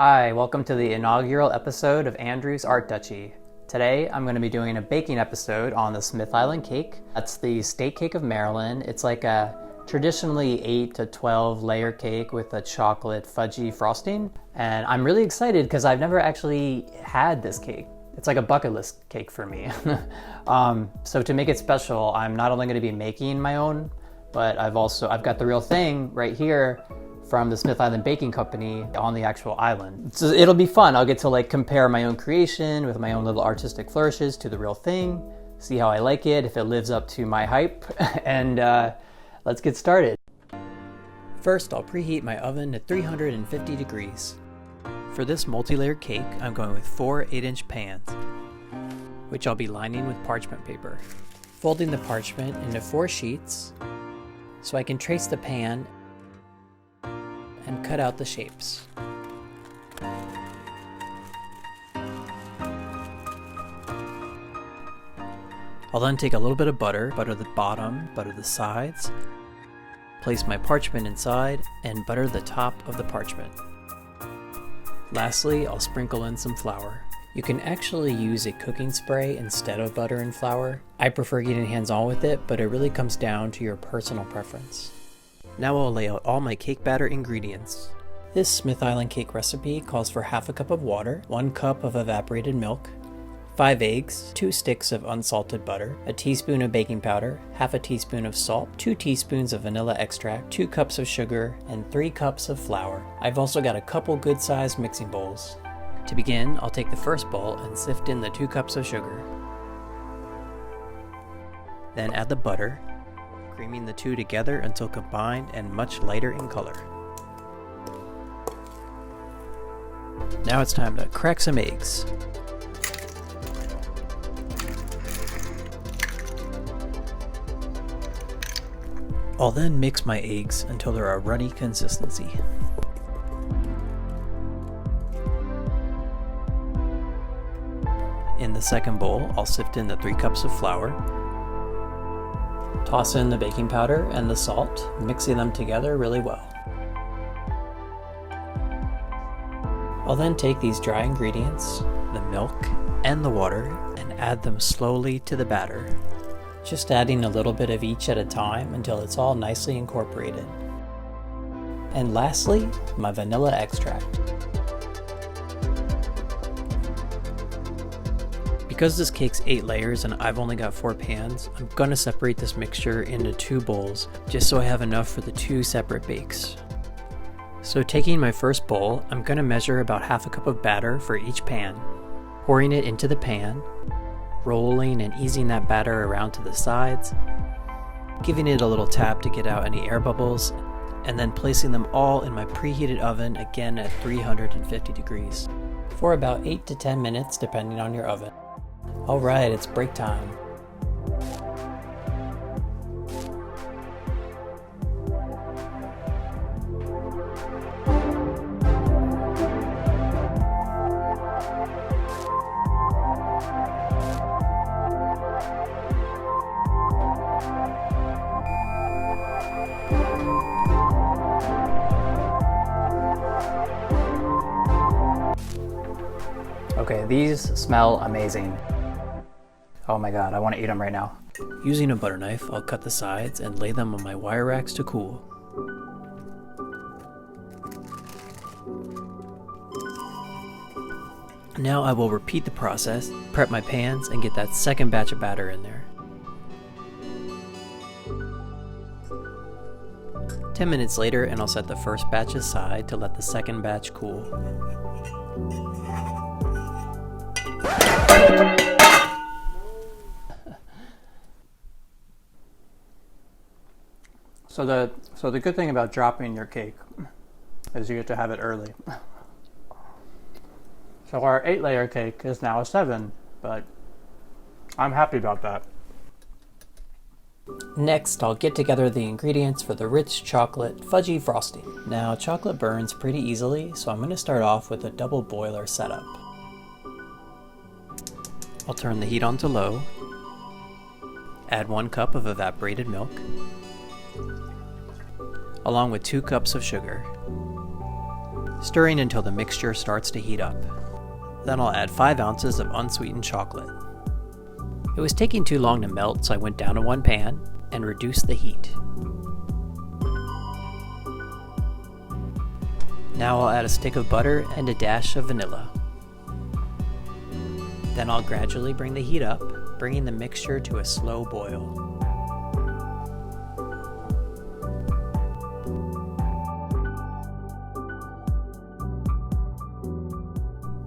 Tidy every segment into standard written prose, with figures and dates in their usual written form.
Hi, welcome to the inaugural episode of Andrew's Art Duchy. Today I'm going to be doing a baking episode on the Smith Island cake. That's the state cake of Maryland. It's like a traditionally 8 to 12 layer cake with a chocolate fudgy frosting. And I'm really excited because I've never actually had this cake. It's like a bucket list cake for me. So to make it special, I'm not only going to be making my own, but I've got the real thing right here from the Smith Island Baking Company on the actual island. So it'll be fun. I'll get to compare my own creation with my own little artistic flourishes to the real thing, see how I like it, if it lives up to my hype, and let's get started. First, I'll preheat my oven to 350 degrees. For this multi-layered cake, I'm going with 4 8-inch pans, which I'll be lining with parchment paper. Folding the parchment into 4 sheets so I can trace the pan and cut out the shapes. I'll then take a little bit of butter the bottom, butter the sides, place my parchment inside, and butter the top of the parchment. Lastly, I'll sprinkle in some flour. You can actually use a cooking spray instead of butter and flour. I prefer getting hands-on with it, but it really comes down to your personal preference. Now I'll lay out all my cake batter ingredients. This Smith Island cake recipe calls for half a cup of water, 1 cup of evaporated milk, 5 eggs, 2 sticks of unsalted butter, a teaspoon of baking powder, half a teaspoon of salt, 2 teaspoons of vanilla extract, 2 cups of sugar, and 3 cups of flour. I've also got a couple good-sized mixing bowls. To begin, I'll take the first bowl and sift in the 2 cups of sugar. Then add the butter, creaming the two together until combined and much lighter in color. Now it's time to crack some eggs. I'll then mix my eggs until they're a runny consistency. In the second bowl, I'll sift in the 3 cups of flour. Toss in the baking powder and the salt, mixing them together really well. I'll then take these dry ingredients, the milk and the water, and add them slowly to the batter, just adding a little bit of each at a time until it's all nicely incorporated. And lastly, my vanilla extract. Because this cake's 8 layers and I've only got 4 pans, I'm going to separate this mixture into 2 bowls, just so I have enough for the 2 separate bakes. So taking my first bowl, I'm going to measure about half a cup of batter for each pan, pouring it into the pan, rolling and easing that batter around to the sides, giving it a little tap to get out any air bubbles, and then placing them all in my preheated oven again at 350 degrees for about 8 to 10 minutes depending on your oven. Alright, it's break time. Okay, these smell amazing. Oh my god, I want to eat them right now. Using a butter knife, I'll cut the sides and lay them on my wire racks to cool. Now I will repeat the process, prep my pans, and get that second batch of batter in there. 10 minutes later, and I'll set the first batch aside to let the second batch cool. So the good thing about dropping your cake is you get to have it early. So our 8-layer cake is now a 7, but I'm happy about that. Next, I'll get together the ingredients for the rich chocolate fudgy frosting. Now, chocolate burns pretty easily, so I'm going to start off with a double boiler setup. I'll turn the heat on to low, add 1 cup of evaporated milk, along with 2 cups of sugar. stirring until the mixture starts to heat up. Then I'll add 5 ounces of unsweetened chocolate. It was taking too long to melt, so I went down to 1 pan and reduced the heat. Now I'll add a stick of butter and a dash of vanilla. Then I'll gradually bring the heat up, bringing the mixture to a slow boil.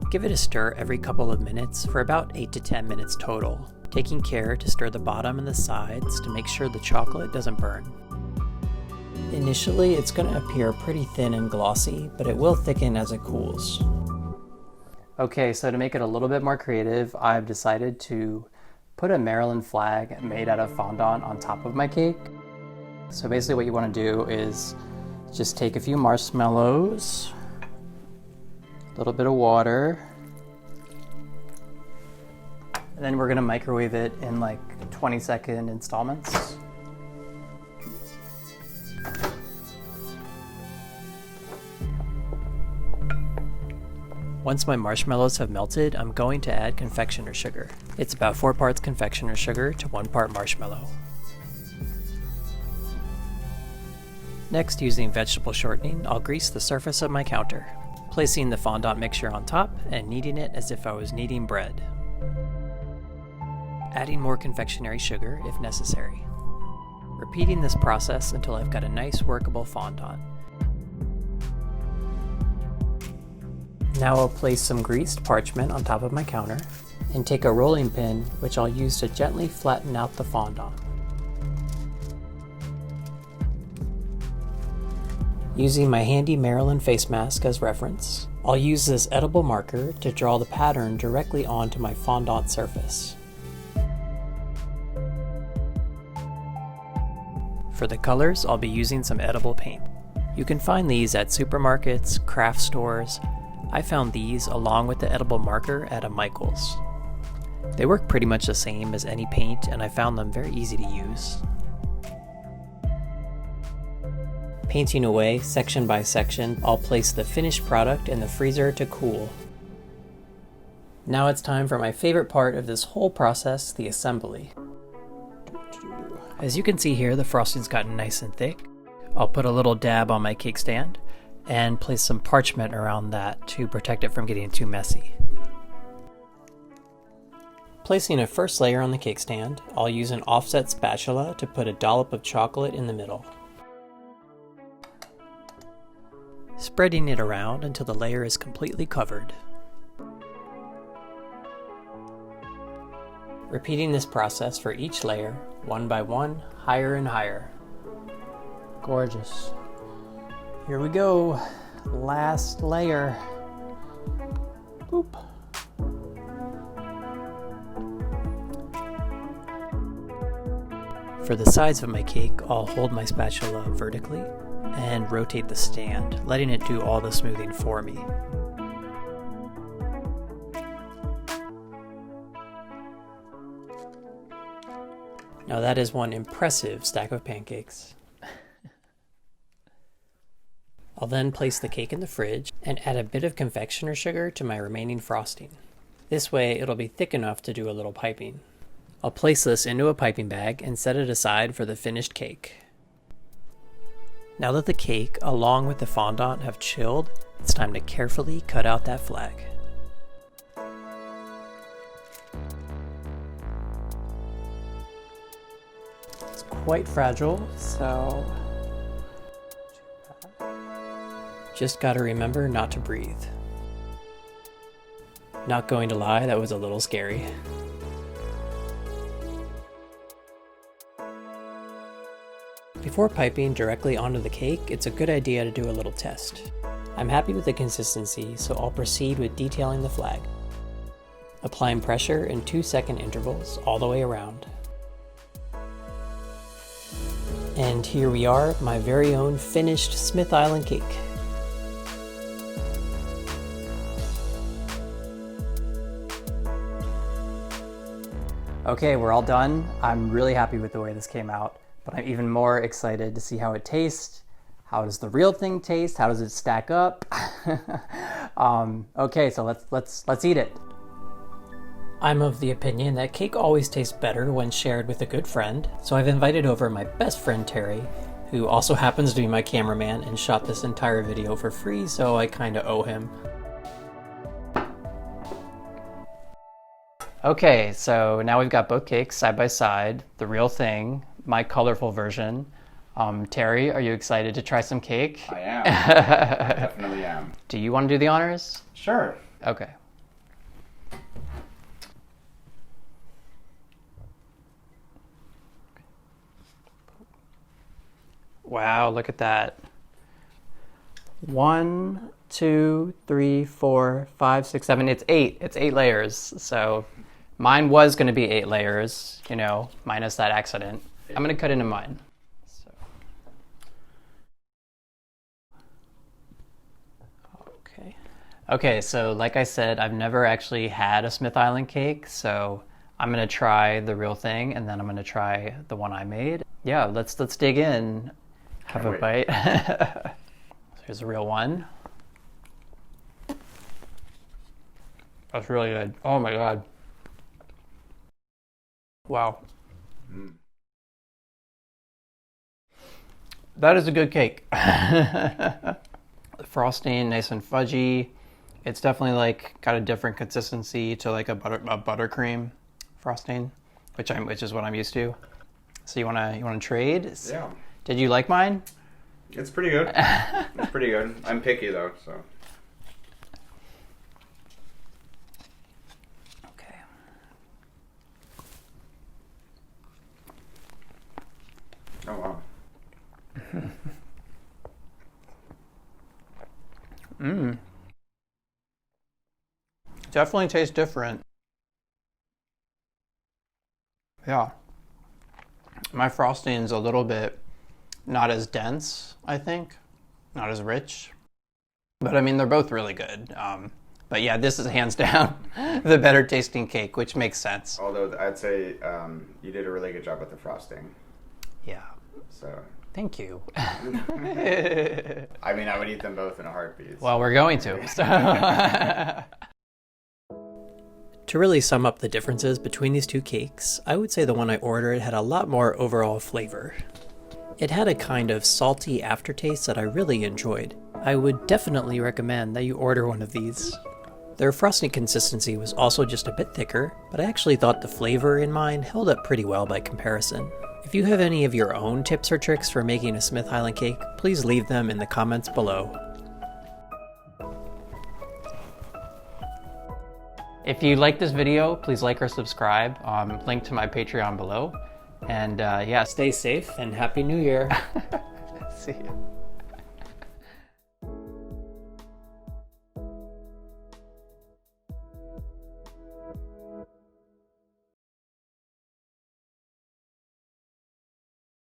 Give it a stir every couple of minutes for about 8 to 10 minutes total, taking care to stir the bottom and the sides to make sure the chocolate doesn't burn. Initially, it's going to appear pretty thin and glossy, but it will thicken as it cools. Okay, so to make it a little bit more creative, I've decided to put a Maryland flag made out of fondant on top of my cake. So basically what you want to do is just take a few marshmallows, a little bit of water, and then we're going to microwave it in like 20-second installments. Once my marshmallows have melted, I'm going to add confectioner sugar. It's about 4 parts confectioner sugar to 1 part marshmallow. Next, using vegetable shortening, I'll grease the surface of my counter, placing the fondant mixture on top and kneading it as if I was kneading bread. Adding more confectionery sugar if necessary. Repeating this process until I've got a nice workable fondant. Now I'll place some greased parchment on top of my counter and take a rolling pin, which I'll use to gently flatten out the fondant. Using my handy Maryland face mask as reference, I'll use this edible marker to draw the pattern directly onto my fondant surface. For the colors, I'll be using some edible paint. You can find these at supermarkets, craft stores. I found these along with the edible marker at a Michael's. They work pretty much the same as any paint, and I found them very easy to use. Painting away section by section, I'll place the finished product in the freezer to cool. Now it's time for my favorite part of this whole process, the assembly. As you can see here, the frosting's gotten nice and thick. I'll put a little dab on my cake stand and place some parchment around that to protect it from getting too messy. Placing a first layer on the cake stand, I'll use an offset spatula to put a dollop of chocolate in the middle. Spreading it around until the layer is completely covered. Repeating this process for each layer, one by one, higher and higher. Gorgeous. Here we go. Last layer. Boop. For the sides of my cake, I'll hold my spatula vertically and rotate the stand, letting it do all the smoothing for me. Now that is one impressive stack of pancakes. I'll then place the cake in the fridge and add a bit of confectioner sugar to my remaining frosting. This way it'll be thick enough to do a little piping. I'll place this into a piping bag and set it aside for the finished cake. Now that the cake, along with the fondant, have chilled, it's time to carefully cut out that flag. It's quite fragile, so just gotta remember not to breathe. Not going to lie, that was a little scary. Before piping directly onto the cake, it's a good idea to do a little test. I'm happy with the consistency, so I'll proceed with detailing the flag. Applying pressure in 2-second intervals all the way around. And here we are, my very own finished Smith Island cake. Okay, we're all done. I'm really happy with the way this came out, but I'm even more excited to see how it tastes, how does the real thing taste? How does it stack up? Okay, so let's eat it. I'm of the opinion that cake always tastes better when shared with a good friend, so I've invited over my best friend Terry, who also happens to be my cameraman and shot this entire video for free, so I kinda owe him. Okay, so now we've got both cakes side by side, the real thing, my colorful version. Terry, are you excited to try some cake? I am. I definitely am. Do you want to do the honors? Sure. Okay. Wow, look at that. 1, 2, 3, 4, 5, 6, 7. It's 8. It's 8 layers. So mine was going to be 8 layers, you know, minus that accident. I'm going to cut into mine. So. Okay. Okay, so like I said, I've never actually had a Smith Island cake, so I'm going to try the real thing, and then I'm going to try the one I made. Yeah, let's dig in. Have a bite. Here's a real one. That's really good. Oh my God. Wow. That is a good cake. The frosting, nice and fudgy. It's definitely like got a different consistency to like a buttercream frosting, which is what I'm used to. So you wanna trade? Yeah. Did you like mine? It's pretty good. It's pretty good. I'm picky though, so. Okay. Oh wow. Definitely tastes different. Yeah. My frosting's a little bit not as dense, I think. Not as rich. But I mean, they're both really good. But yeah, this is hands down the better tasting cake, which makes sense. Although I'd say you did a really good job with the frosting. Yeah. So. Thank you. I mean, I would eat them both in a heartbeat. Well, we're going to. So. To really sum up the differences between these two cakes, I would say the one I ordered had a lot more overall flavor. It had a kind of salty aftertaste that I really enjoyed. I would definitely recommend that you order one of these. Their frosting consistency was also just a bit thicker, but I actually thought the flavor in mine held up pretty well by comparison. If you have any of your own tips or tricks for making a Smith Island cake, please leave them in the comments below. If you like this video, please like or subscribe. Link to my Patreon below. And yeah, stay safe and Happy New Year. See ya.